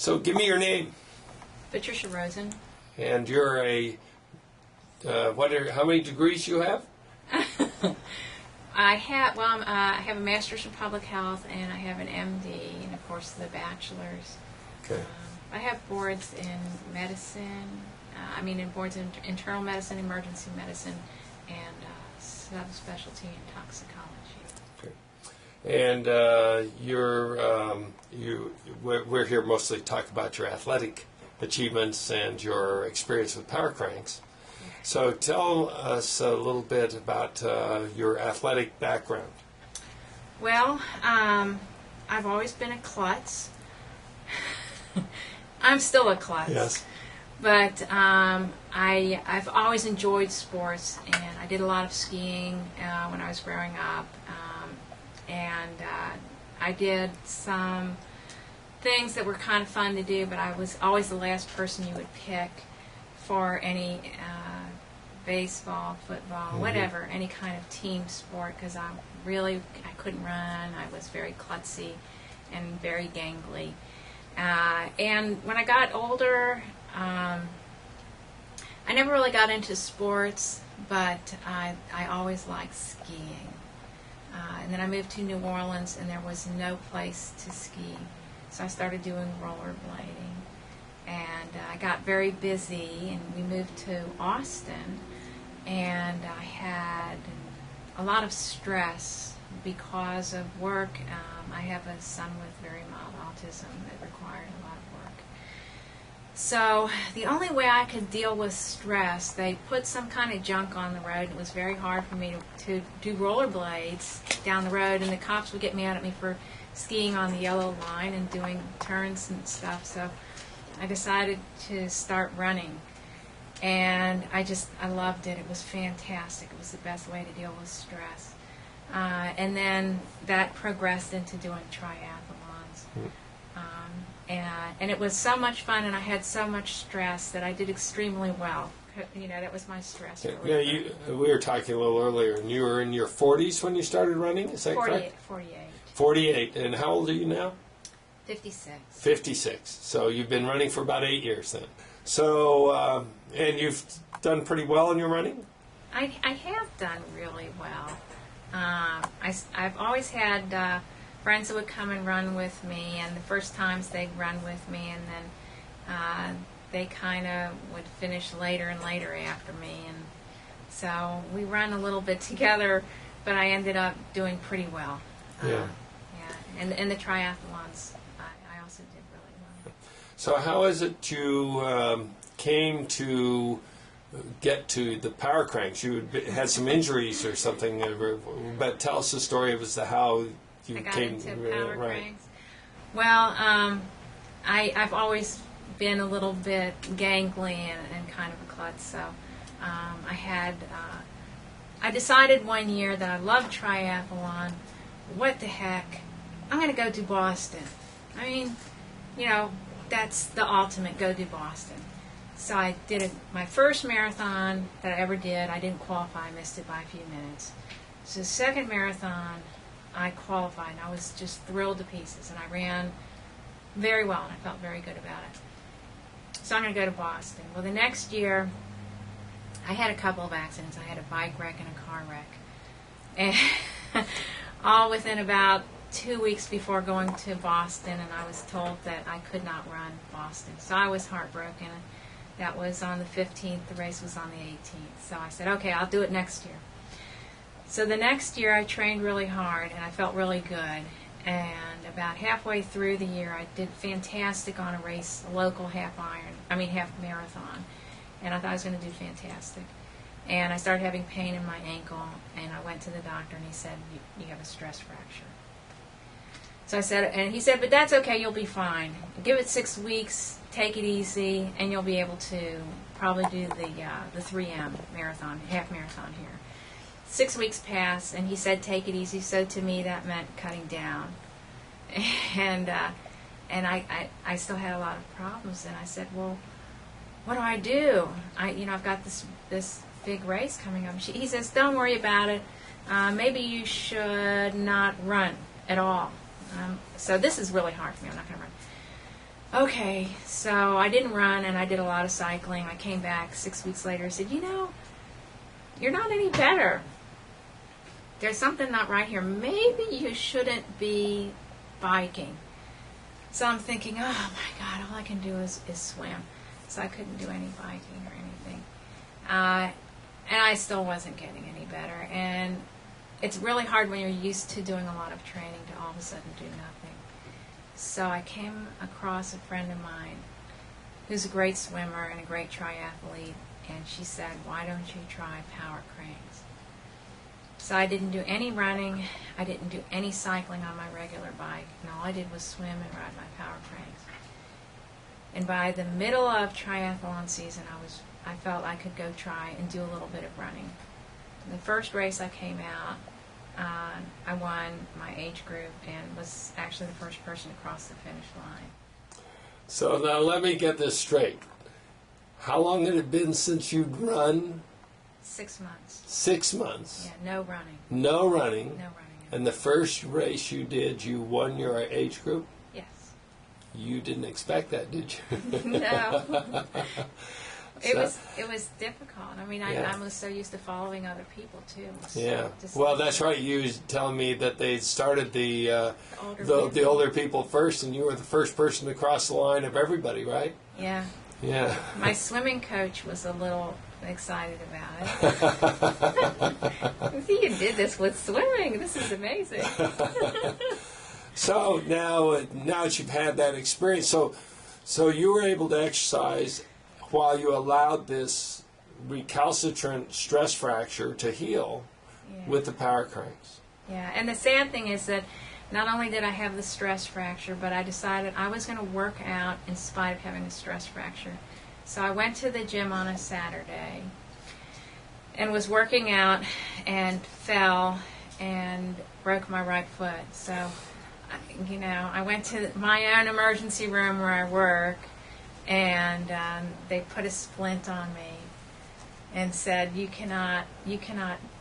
So give me your name. Patricia Rosen. And you're a, how many degrees you have? I have a master's in public health, and I have an MD, and of course the bachelor's. Okay. I have boards in medicine. In boards in internal medicine, emergency medicine, and subspecialty in toxicology. Okay. And we're here mostly to talk about your athletic achievements and your experience with PowerCranks. So tell us a little bit about your athletic background. Well, I've always been a klutz. I'm still a klutz. Yes. But I've always enjoyed sports, and I did a lot of skiing when I was growing up. I did some things that were kind of fun to do, but I was always the last person you would pick for any baseball, football, whatever, any kind of team sport, because I couldn't run. I was very klutzy and very gangly. And when I got older, I never really got into sports, but I always liked skiing. And then I moved to New Orleans, and there was no place to ski. So I started doing rollerblading. And I got very busy, and we moved to Austin. And I had a lot of stress because of work. I have a son with very mild autism that required a lot of work. So the only way I could deal with stress, they put some kind of junk on the road. It was very hard for me to do rollerblades down the road, and the cops would get mad at me for skiing on the yellow line and doing turns and stuff. So I decided to start running, and I loved it. It was fantastic. It was the best way to deal with stress. And then that progressed into doing triathlons. And it was so much fun, and I had so much stress that I did extremely well. That was my stress relief. We were talking a little earlier, and you were in your 40s when you started running, is that correct? 48. 48. And how old are you now? 56. 56. So you've been running for about 8 years then. So, and you've done pretty well in your running? I have done really well. I've always had friends that would come and run with me, and the first times they'd run with me, and then they kind of would finish later and later after me, and so we run a little bit together, but I ended up doing pretty well. Yeah. And the triathlons, I also did really well. So how is it you came to get to the PowerCranks? You had some injuries or something, but tell us the story of how you came into PowerCranks. Right. Well, I've always been a little bit gangly and kind of a klutz, so I decided one year that I loved triathlon. What the heck? I'm going to go to Boston. That's the ultimate, go to Boston. So I did my first marathon that I ever did. I didn't qualify. I missed it by a few minutes. So the second marathon, I qualified, and I was just thrilled to pieces. And I ran very well, and I felt very good about it. So I'm going to go to Boston. Well, the next year, I had a couple of accidents. I had a bike wreck and a car wreck. And all within about 2 weeks before going to Boston, and I was told that I could not run Boston. So I was heartbroken. That was on the 15th. The race was on the 18th. So I said, okay, I'll do it next year. So the next year I trained really hard, and I felt really good. And about halfway through the year, I did fantastic on a race, a local half marathon. And I thought I was going to do fantastic. And I started having pain in my ankle, and I went to the doctor, and he said, you have a stress fracture. So I said, and he said, but that's okay, you'll be fine. Give it 6 weeks, take it easy, and you'll be able to probably do the 3M marathon, half marathon here. 6 weeks passed, and he said, take it easy. So to me, that meant cutting down. And I still had a lot of problems, and I said, well, what do I do? I've got this big race coming up. He says, don't worry about it. Maybe you should not run at all. So this is really hard for me. I'm not going to run. Okay, so I didn't run, and I did a lot of cycling. I came back 6 weeks later and said, you're not any better. There's something not right here. Maybe you shouldn't be biking. So I'm thinking, oh my God, all I can do is swim. So I couldn't do any biking or anything. And I still wasn't getting any better. And it's really hard when you're used to doing a lot of training to all of a sudden do nothing. So I came across a friend of mine who's a great swimmer and a great triathlete, and she said, why don't you try PowerCranks? So I didn't do any running, I didn't do any cycling on my regular bike, and all I did was swim and ride my PowerCranks. And by the middle of triathlon season, I felt I could go try and do a little bit of running. The first race I came out, I won my age group and was actually the first person to cross the finish line. So now let me get this straight. How long had it been since you'd run? 6 months. 6 months. Yeah, no running. No running. No running. And the first race you did, you won your age group? Yes. You didn't expect that, did you? No. It was difficult. I mean, Yeah. I was so used to following other people too. Yeah. Just Well, that's right. You was telling me that they started the older older people first, and you were the first person to cross the line of everybody, right? Yeah. Yeah. My swimming coach was a little excited about it. See, you did this with swimming. This is amazing. So now that you've had that experience, so you were able to exercise while you allowed this recalcitrant stress fracture to heal with the PowerCranks. Yeah, and the sad thing is that not only did I have the stress fracture, but I decided I was going to work out in spite of having a stress fracture. So I went to the gym on a Saturday and was working out and fell and broke my right foot. So, I went to my own emergency room where I work, and they put a splint on me and said, you cannot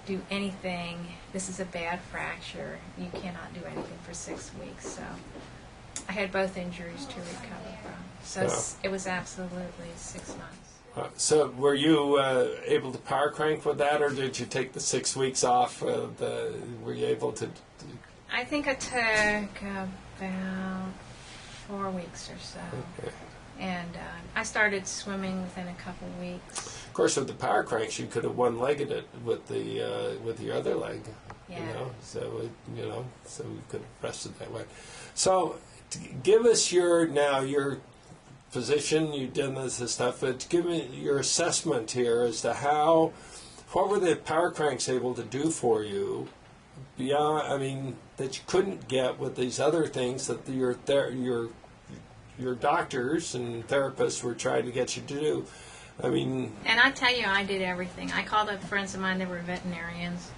do anything. This is a bad fracture. You cannot do anything for 6 weeks. So I had both injuries to recover from. So it was absolutely 6 months. So were you able to power crank with that, or did you take the 6 weeks off? Were you able to? I think I took about 4 weeks or so. Okay. And I started swimming within a couple weeks. Of course, with the power cranks, you could have one-legged it with your other leg. Yeah. So so you could have rested that way. So, give us your position. You've done this stuff, but give me your assessment here as to what were the power cranks able to do for you beyond, that you couldn't get with these other things that your doctors and therapists were trying to get you to do. And I tell you, I did everything. I called up friends of mine that were veterinarians.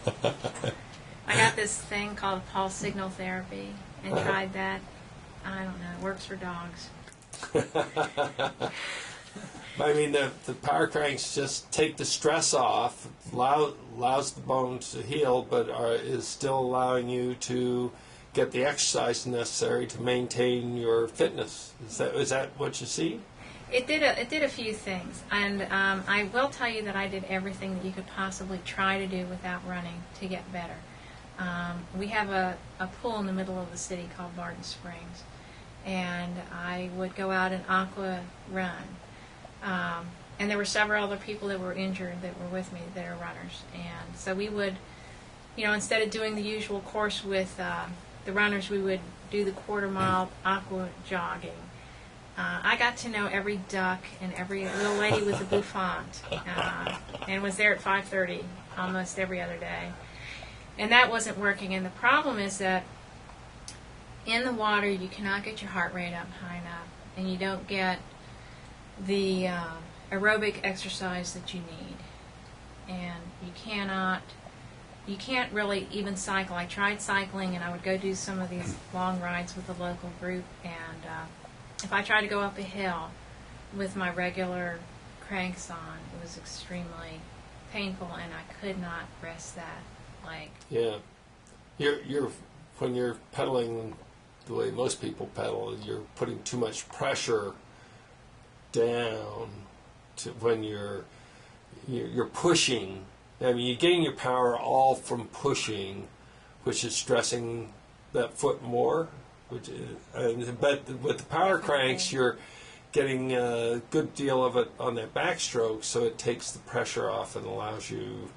I got this thing called pulse signal therapy and tried that. I don't know. It works for dogs. The power cranks just take the stress off, allows the bones to heal, but is still allowing you to get the exercise necessary to maintain your fitness. Is that what you see? It did a few things, and I will tell you that I did everything that you could possibly try to do without running to get better. We have a pool in the middle of the city called Barton Springs, and I would go out and aqua run. And there were several other people that were injured that were with me that are runners, and so we would, instead of doing the usual course with the runners, we would do the quarter-mile aqua jogging. I got to know every duck and every little lady with the bouffant, and was there at 5:30 almost every other day. And that wasn't working. And the problem is that in the water, you cannot get your heart rate up high enough, and you don't get the aerobic exercise that you need. And you can't really even cycle. I tried cycling, and I would go do some of these long rides with a local group, and if I tried to go up a hill with my regular cranks on, it was extremely painful, and I could not rest that leg. Yeah, you're when you're pedaling the way most people pedal, you're putting too much pressure down to when you're pushing. I mean, you're getting your power all from pushing, which is stressing that foot more. But with the power cranks, you're getting a good deal of it on that backstroke, so it takes the pressure off and allows you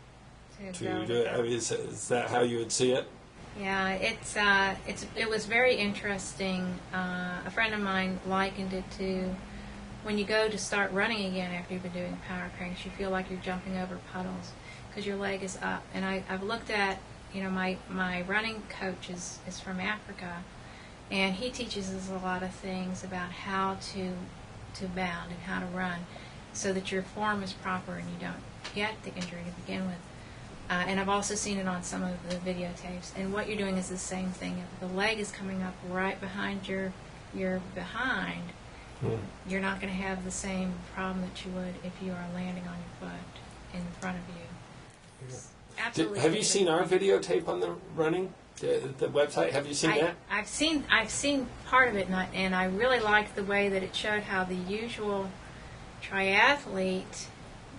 to do it. I mean, is that how you would see it? Yeah, it was very interesting. A friend of mine likened it to when you go to start running again after you've been doing power cranks, you feel like you're jumping over puddles because your leg is up. And I've looked at, my running coach is from Africa, and he teaches us a lot of things about how to bound and how to run so that your form is proper and you don't get the injury to begin with. And I've also seen it on some of the videotapes. And what you're doing is the same thing. If the leg is coming up right behind your behind, you're not going to have the same problem that you would if you are landing on your foot in front of you. Yeah. Absolutely. Have you seen our videotape on the running? The website? Have you seen that? I've seen part of it, and I really liked the way that it showed how the usual triathlete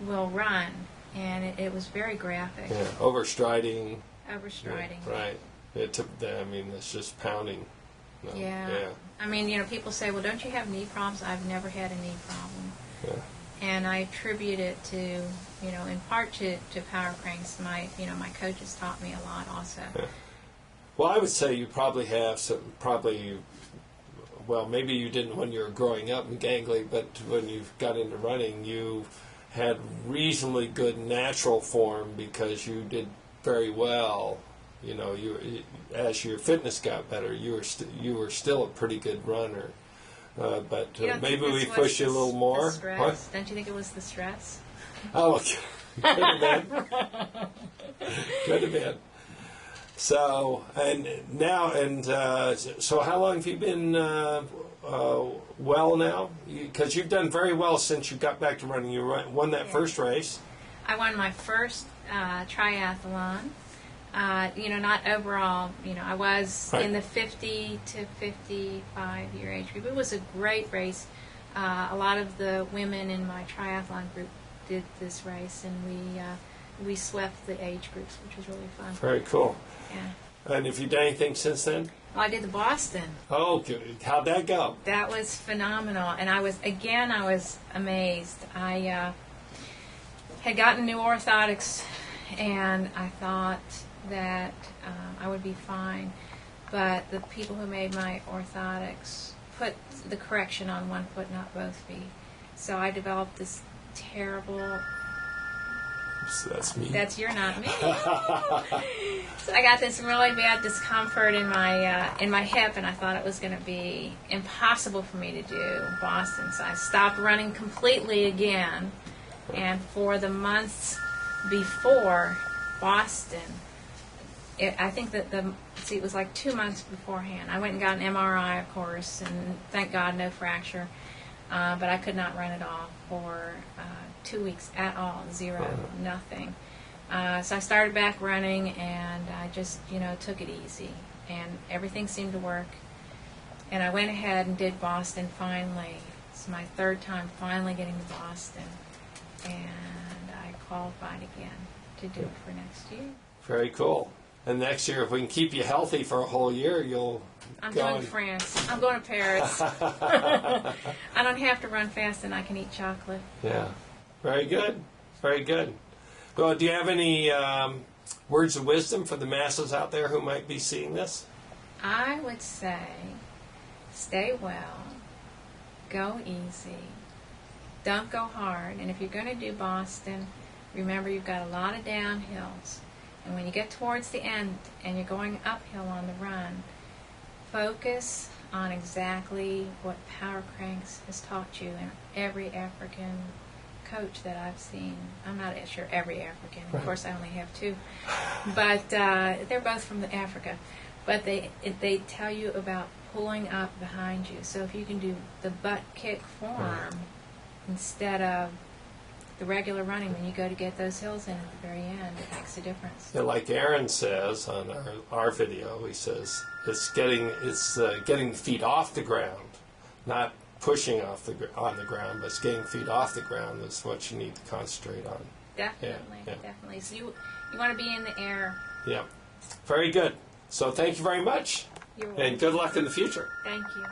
will run, and it was very graphic. Yeah, overstriding. Overstriding. Yeah, right. It's just pounding. No, yeah. I mean, people say, well, don't you have knee problems? I've never had a knee problem. Yeah. And I attribute it to, in part to PowerCranks. My coach has taught me a lot also. Yeah. Well, I would say you probably have well, maybe you didn't when you were growing up and gangly, but when you got into running, you had reasonably good natural form because you did very well. As your fitness got better, you were still a pretty good runner. But maybe we pushed you a little more. What? Don't you think it was the stress? Oh, could have been. Could have been. So so how long have you been well now? Because you've done very well since you got back to running. You won that first race. I won my first triathlon. Not overall. I was in the 50 to 55 year age group. It was a great race. A lot of the women in my triathlon group did this race, and we swept the age groups, which was really fun. Very cool. Yeah. And have you done anything since then? Well, I did the Boston. Oh, good. How'd that go? That was phenomenal, and I was amazed. I had gotten new orthotics, and I thought that I would be fine, but the people who made my orthotics put the correction on one foot, not both feet. So I developed this terrible... So that's me. You're not me. So I got this really bad discomfort in my hip, and I thought it was going to be impossible for me to do Boston. So I stopped running completely again, and for the months before Boston, I think that it was like 2 months beforehand. I went and got an MRI, of course, and thank God no fracture. But I could not run at all for 2 weeks at all, zero, nothing. So I started back running, and I just, took it easy, and everything seemed to work. And I went ahead and did Boston finally. It's my third time finally getting to Boston, and I qualified again to do it for next year. Very cool. And next year, if we can keep you healthy for a whole year, you'll I'm going to France. I'm going to Paris. I don't have to run fast, and I can eat chocolate. Yeah. Very good. Very good. Well, do you have any words of wisdom for the masses out there who might be seeing this? I would say stay well, go easy, don't go hard, and if you're going to do Boston, remember you've got a lot of downhills. And when you get towards the end and you're going uphill on the run, focus on exactly what PowerCranks has taught you, and every African coach that I've seen. I'm not sure every African. Of course, I only have two. But they're both from Africa. But they tell you about pulling up behind you. So if you can do the butt kick form instead of the regular running, when you go to get those hills in at the very end, it makes a difference. Yeah, like Aaron says on our video, he says it's getting feet off the ground, not pushing on the ground, but it's getting feet off the ground is what you need to concentrate on. Definitely, Yeah. definitely. So you want to be in the air. Yeah, very good. So thank you very much, You're welcome. and good luck in the future. Thank you.